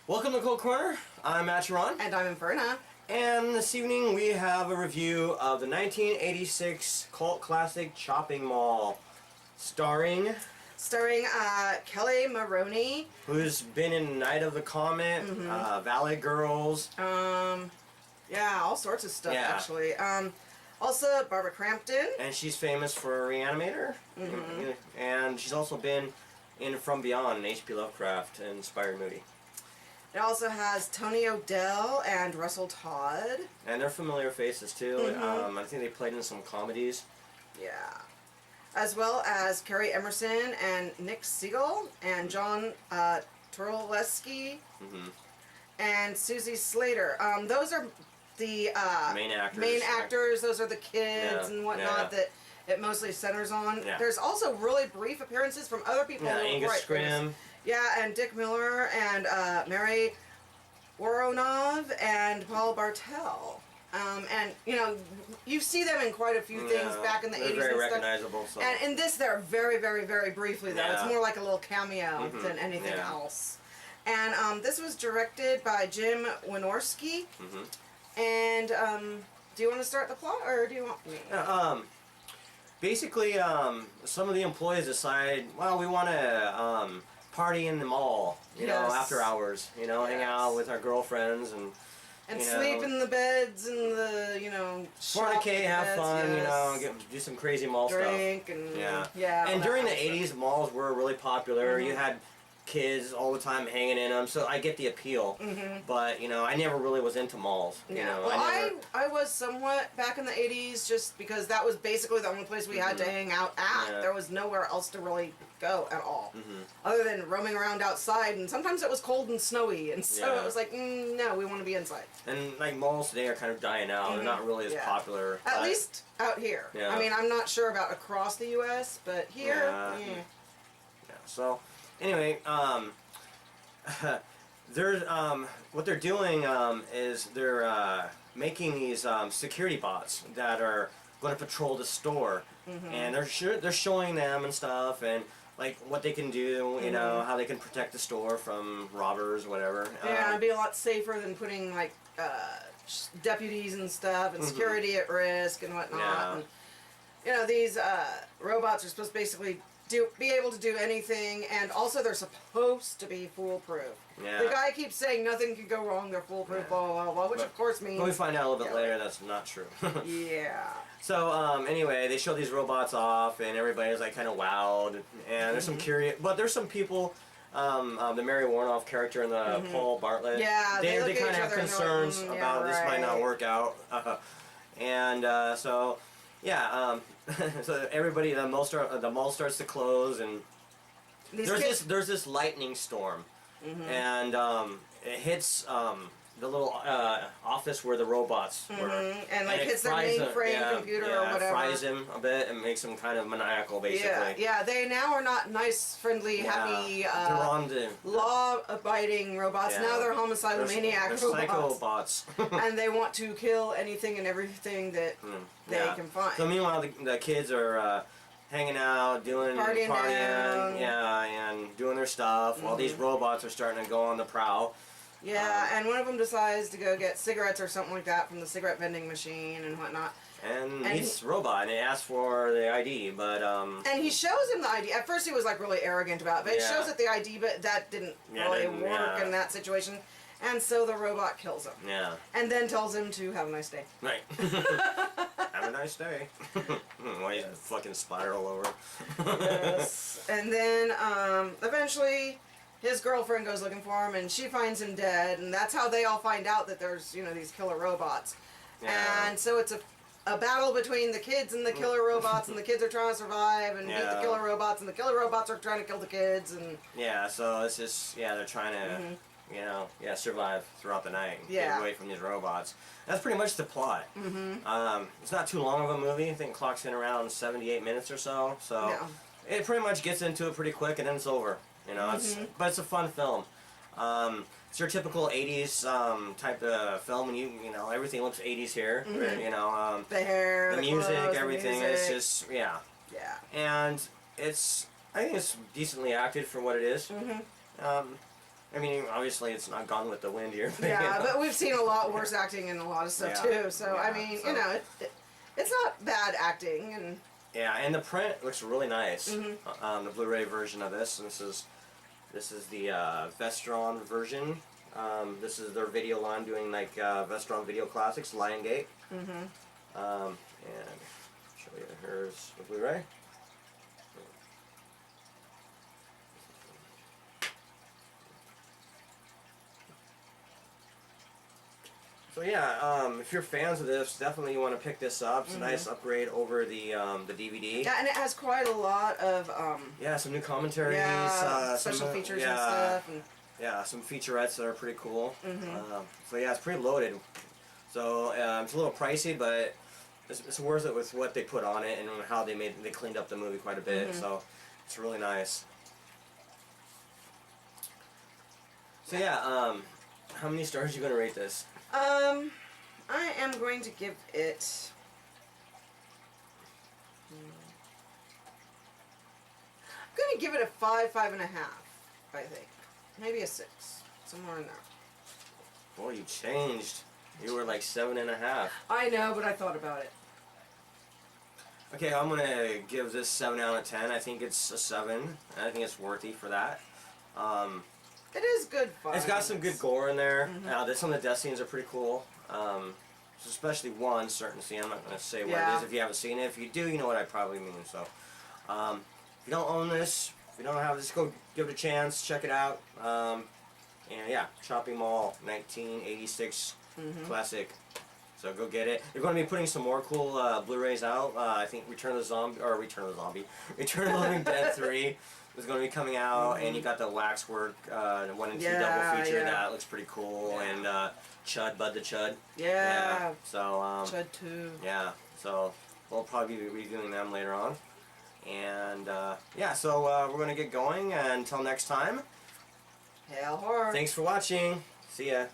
Welcome to Cold Corner. I'm Matt Sharon. And I'm Inferna. And this evening we have a review of the 1986 cult classic Chopping Mall, starring Kelly Maroney, who's been in Night of the Comet, Valley Girls. Yeah, all sorts of stuff, Yeah. actually. Also, Barbara Crampton. And she's famous for Reanimator. And she's also been in From Beyond, an H.P. Lovecraft inspired movie. It also has Tony O'Dell and Russell Todd. And they're familiar faces too. I think they played in some comedies. Yeah. As well as Carrie Emerson and Nick Siegel and John Turleski and Susie Slater. Those are the Main actors. Main actors. Those are the kids and whatnot that it mostly centers on. Yeah. There's also really brief appearances from other people. Yeah, who Angus write Scrimm. Yeah, and Dick Miller and Mary Woronov and Paul Bartel. And, you know, you see them in quite a few things back in the 80s very and recognizable. stuff. So. And in this, they're very, very, very briefly, though. Yeah. It's more like a little cameo than anything else. And this was directed by Jim Wynorski. And do you want to start the plot, or do you want me? Basically, some of the employees decide, well, we want to party in the mall, you know, after hours, you know, hang out with our girlfriends and sleep in the beds and the, you know, fornicate, have fun, you know, do some crazy mall drink stuff. And and during the 80s, malls were really popular. You had kids all the time hanging in them, so I get the appeal. But you know, I never really was into malls. You know, well, I was somewhat back in the 80s, just because that was basically the only place we had to hang out at. There was nowhere else to really go at all, other than roaming around outside. And sometimes it was cold and snowy, and so it was like, no, we want to be inside. And like malls today are kind of dying out. They're not really as popular. At least out here. I mean, I'm not sure about across the U.S., but here, So. Anyway, there's what they're doing is they're making these security bots that are going to patrol the store, and they're showing them and stuff, and like what they can do, you know, how they can protect the store from robbers, whatever. Yeah, it'd be a lot safer than putting like deputies and stuff and security at risk and whatnot. And, you know, these robots are supposed to basically be able to do anything, and also they're supposed to be foolproof. The guy keeps saying nothing can go wrong, they're foolproof, blah, blah, blah, which of course means... But we find out a little bit later that's not true. So, anyway, they show these robots off, and everybody's like kind of wowed, and there's some curious... But there's some people... the Mary Woronov character and the Paul Bartlett, they kind of have concerns about this might not work out. So everybody, the mall starts to close, and there's this lightning storm, and it hits the little office where the robots were, and like hits their mainframe computer or whatever. Fries him a bit and makes him kind of maniacal, basically. They now are not nice, friendly, happy, they're on the law-abiding robots. Now they're homicidal maniac robots. Psychobots. And they want to kill anything and everything that they can find. So meanwhile, the kids are hanging out, partying, and doing their stuff, while these robots are starting to go on the prowl. And one of them decides to go get cigarettes or something like that from the cigarette vending machine and whatnot. And he's a robot, and he asks for the ID, but and he shows him the ID. At first he was like really arrogant about it, but he shows it the ID, but that didn't really work in that situation. And so the robot kills him. And then tells him to have a nice day. Right. Have a nice day. Why you fucking splatter all over. And then eventually his girlfriend goes looking for him, and she finds him dead, and that's how they all find out that there's, you know, these killer robots. And so it's a battle between the kids and the killer robots, and the kids are trying to survive and beat the killer robots, and the killer robots are trying to kill the kids, and so it's just they're trying to you know survive throughout the night and get away from these robots. That's pretty much the plot. It's not too long of a movie. I think it clocks in around 78 minutes or so, it pretty much gets into it pretty quick, and then it's over. You know, but it's a fun film. It's your typical 80s type of film, and you know everything looks 80s here. You know, the hair, the music, clothes, everything. the music. It's just and I think it's decently acted for what it is. I mean, obviously it's not Gone with the Wind here. But, Yeah, you know. but we've seen a lot worse acting in a lot of stuff too. So I mean, you know, it's not bad acting, and yeah, and the print looks really nice. The Blu-ray version of this, and this is the Vestron version. This is their video line doing like Vestron Video Classics, Lion Gate. And show you, here's the Blu-ray. So yeah, if you're fans of this, definitely you want to pick this up. It's a nice upgrade over the DVD. Yeah, and it has quite a lot of yeah, some new commentaries, special features and stuff. And yeah, some featurettes that are pretty cool. So yeah, it's pretty loaded. So it's a little pricey, but it's worth it with what they put on it and how they cleaned up the movie quite a bit. So it's really nice. So yeah, how many stars are you gonna rate this? I am going to give it. I'm going to give it a 5, 5.5. I think, maybe a 6, somewhere in there. Boy, you changed. You were like 7.5. I know, but I thought about it. Okay, I'm gonna give this 7 out of 10. I think it's a 7. I think it's worthy for that. It is good fun. It's got some good gore in there. Some of the death scenes are pretty cool. Especially one certain scene. I'm not going to say what it is if you haven't seen it. If you do, you know what I probably mean. So, if you don't own this, if you don't have this, go give it a chance. Check it out. And yeah, Shopping Mall, 1986 classic. So go get it. They're going to be putting some more cool Blu-rays out. I think Return of the Living Dead 3 is going to be coming out, and you got the Waxwork 1 and 2 double feature. That looks pretty cool, and Chud, Bud the Chud. Yeah. So Chud 2. Yeah. So we'll probably be reviewing them later on, and yeah. So we're going to get going. Until next time. Hail horror. Thanks for watching. See ya.